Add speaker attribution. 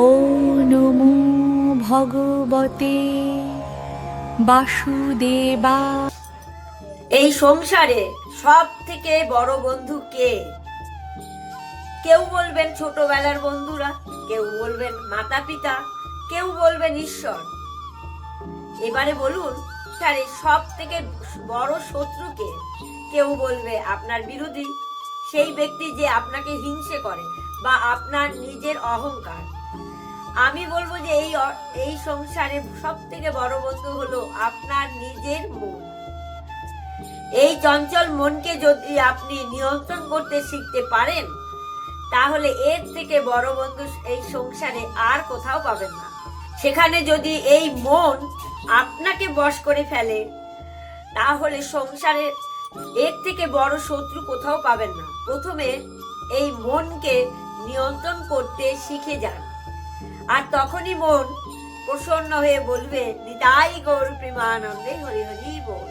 Speaker 1: ও নমো ভগবতে বাসুদেবা।
Speaker 2: এই সংসারে সব থেকে বড় বন্ধু কে? কেউ বলবেন ছোটবেলার বন্ধুরা, কেউ বলবেন মাতা পিতা, কেউ বলবেন ঈশ্বর। এবারে বলুন, তার সব থেকে বড় শত্রু কে? কেউ বলবে আপনার বিরোধী, সেই ব্যক্তি যে আপনাকে হিংসে করে বা আপনার নিজের অহংকার। আমি বলবো যে এই সংসারে সব থেকে বড় বন্ধু হলো আপনার নিজের মন। এই চঞ্চল মনকে যদি আপনি নিয়ন্ত্রণ করতে শিখতে পারেন, তাহলে এর থেকে বড় বন্ধু এই সংসারে আর কোথাও পাবেন না। সেখানে যদি এই মন আপনাকে বশ করে ফেলে, তাহলে সংসারে এর থেকে বড় শত্রু কোথাও পাবেন না। প্রথমে এই মনকে নিয়ন্ত্রণ করতে শিখে যান, আর তখনই মন প্রসন্ন হয়ে বলবে, নিতাই গৌর প্রেমানন্দে হরি হরি বল।